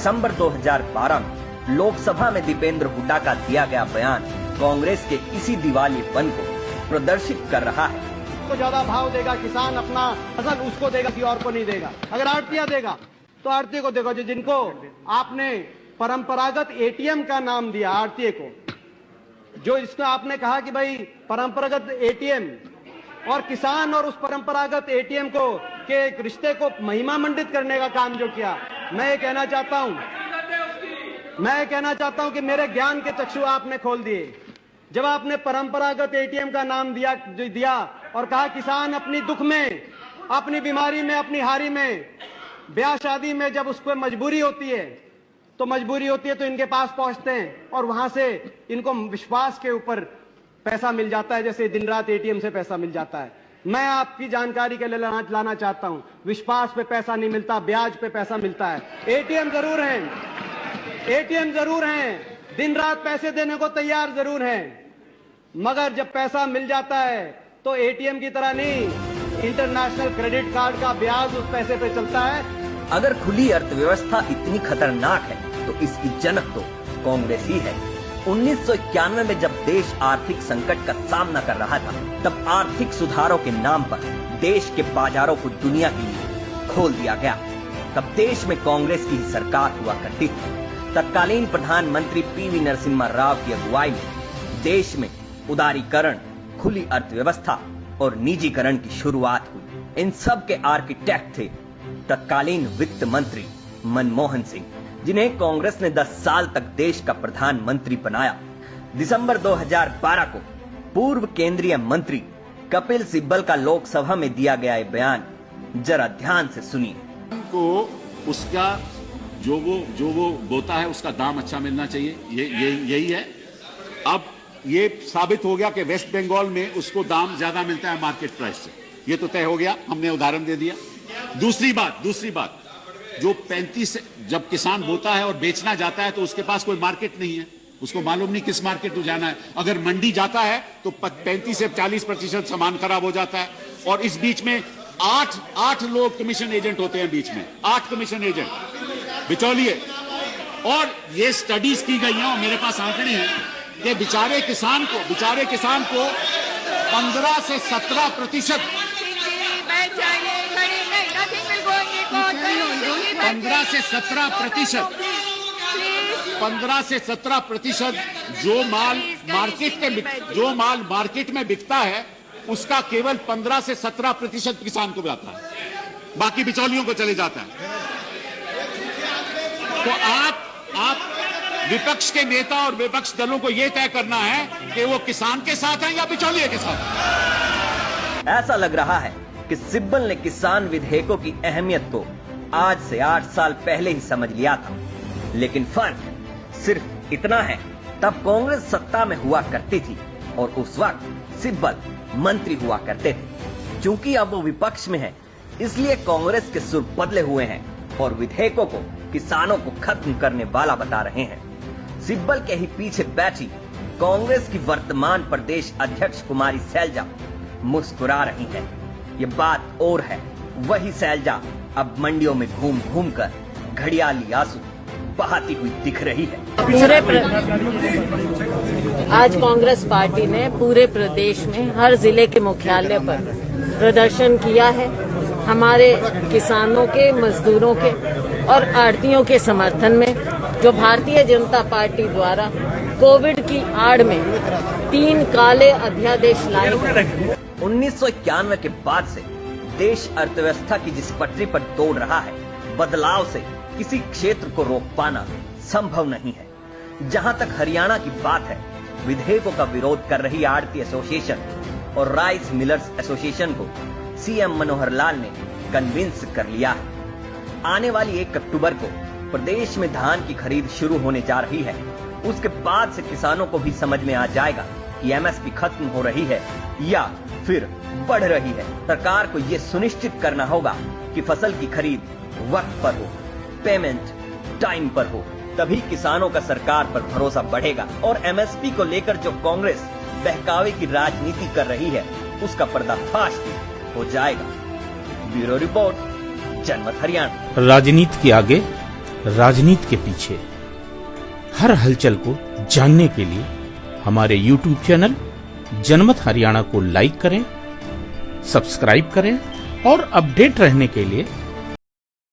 दिसंबर 2012 में लोकसभा में दीपेंद्र हुड्डा का दिया गया बयान कांग्रेस के इसी दिवालियेपन को प्रदर्शित कर रहा है। को ज्यादा भाव देगा किसान, अपना फसल उसको देगा, किसी और को नहीं देगा। अगर आड़तिया देगा तो आड़तिया को देगा, जो जिनको आपने परंपरागत एटीएम का नाम दिया आड़तिये को, जो इसको आपने कहा कि भाई परंपरागत एटीएम और किसान और उस परंपरागत एटीएम को के एक रिश्ते को महिमा मंडित करने का काम जो किया, मैं ये कहना चाहता हूं कि मेरे ज्ञान के चक्षु आपने खोल दिए। जब आपने परंपरागत एटीएम का नाम दिया और कहा किसान अपनी दुख में, अपनी बीमारी में, अपनी हारी में, ब्याह शादी में जब उसको मजबूरी होती है तो इनके पास पहुंचते हैं और वहां से इनको विश्वास के ऊपर पैसा मिल जाता है, जैसे दिन रात एटीएम से पैसा मिल जाता है। मैं आपकी जानकारी के लिए लाना चाहता हूं, विश्वास पे पैसा नहीं मिलता, ब्याज पे पैसा मिलता है। एटीएम जरूर हैं, दिन रात पैसे देने को तैयार जरूर हैं, मगर जब पैसा मिल जाता है तो एटीएम की तरह नहीं, इंटरनेशनल क्रेडिट कार्ड का ब्याज उस पैसे पे चलता है। अगर खुली अर्थव्यवस्था इतनी खतरनाक है तो इसकी जनक तो कांग्रेस ही है। 1991 में जब देश आर्थिक संकट का सामना कर रहा था, तब आर्थिक सुधारों के नाम पर देश के बाजारों को दुनिया के लिए खोल दिया गया। तब देश में कांग्रेस की ही सरकार हुआ करती थी। तत्कालीन प्रधानमंत्री पीवी नरसिम्हा राव की अगुवाई में देश में उदारीकरण, खुली अर्थव्यवस्था और निजीकरण की शुरुआत हुई। इन सब के आर्किटेक्ट थे तत्कालीन वित्त मंत्री मनमोहन सिंह, जिन्हें कांग्रेस ने 10 साल तक देश का प्रधानमंत्री बनाया। दिसंबर 2012 को पूर्व केंद्रीय मंत्री कपिल सिब्बल का लोकसभा में दिया गया ये बयान जरा ध्यान से सुनिए। को उसका जो वो बोता है उसका दाम अच्छा मिलना चाहिए, यही है। अब ये साबित हो गया कि वेस्ट बंगाल में उसको दाम ज्यादा मिलता है मार्केट प्राइस से, ये तो तय हो गया, हमने उदाहरण दे दिया। दूसरी बात जो 35 जब किसान बोता है और बेचना जाता है तो उसके पास कोई मार्केट नहीं है, उसको मालूम नहीं किस मार्केट में जाना है। अगर मंडी जाता है तो 35 से 40% सामान खराब हो जाता है, और इस बीच में 8 लोग कमीशन एजेंट होते हैं, बीच में 8 कमीशन एजेंट बिचौलिए। और ये स्टडीज की गई हैं और मेरे पास आंकड़े हैं कि बेचारे किसान को 15 से 17% 15 से 17% जो माल मार्केट में बिकता है उसका केवल 15 से 17% किसान को जाता है, बाकी बिचौलियों को चले जाता है। तो आप विपक्ष के नेता और विपक्ष दलों को यह तय करना है कि वो किसान के साथ हैं या बिचौलिए के साथ। ऐसा लग रहा है कि सिब्बल ने किसान विधेयकों की अहमियत को आज से 8 साल पहले ही समझ लिया था, लेकिन फर्क सिर्फ इतना है, तब कांग्रेस सत्ता में हुआ करती थी और उस वक्त सिब्बल मंत्री हुआ करते थे। चूंकि अब वो विपक्ष में है, इसलिए कांग्रेस के सुर बदले हुए हैं और विधेयकों को किसानों को खत्म करने वाला बता रहे हैं। सिब्बल के ही पीछे बैठी कांग्रेस की वर्तमान प्रदेश अध्यक्ष कुमारी सैलजा मुस्कुरा रही हैं। ये बात और है, वही सैलजा अब मंडियों में घूम कर घड़ियाली आंसू बहाती हुई दिख रही है। आज कांग्रेस पार्टी ने पूरे प्रदेश में हर जिले के मुख्यालय पर प्रदर्शन किया है, हमारे किसानों के, मजदूरों के और आड़तियों के समर्थन में, जो भारतीय जनता पार्टी द्वारा कोविड की आड़ में 3 काले अध्यादेश लाए। 1991 के बाद से देश अर्थव्यवस्था की जिस पटरी पर दौड़ रहा है, बदलाव से किसी क्षेत्र को रोक पाना संभव नहीं है। जहां तक हरियाणा की बात है, विधेयकों का विरोध कर रही आड़ती एसोसिएशन और राइस मिलर्स एसोसिएशन को सीएम मनोहर लाल ने कन्विंस कर लिया है। आने वाली 1 अक्टूबर को प्रदेश में धान की खरीद शुरू होने जा रही है। उसके बाद से किसानों को भी समझ में आ जाएगा कि एमएसपी खत्म हो रही है या फिर बढ़ रही है। सरकार को यह सुनिश्चित करना होगा कि फसल की खरीद वक्त पर हो, पेमेंट टाइम पर हो, तभी किसानों का सरकार पर भरोसा बढ़ेगा और एमएसपी को लेकर जो कांग्रेस बहकावे की राजनीति कर रही है उसका पर्दाफाश हो जाएगा। ब्यूरो रिपोर्ट, जनमत हरियाणा। राजनीति के आगे राजनीति के पीछे हर हलचल को जानने के लिए हमारे YouTube चैनल जनमत हरियाणा को लाइक करें, सब्सक्राइब करें और अपडेट रहने के लिए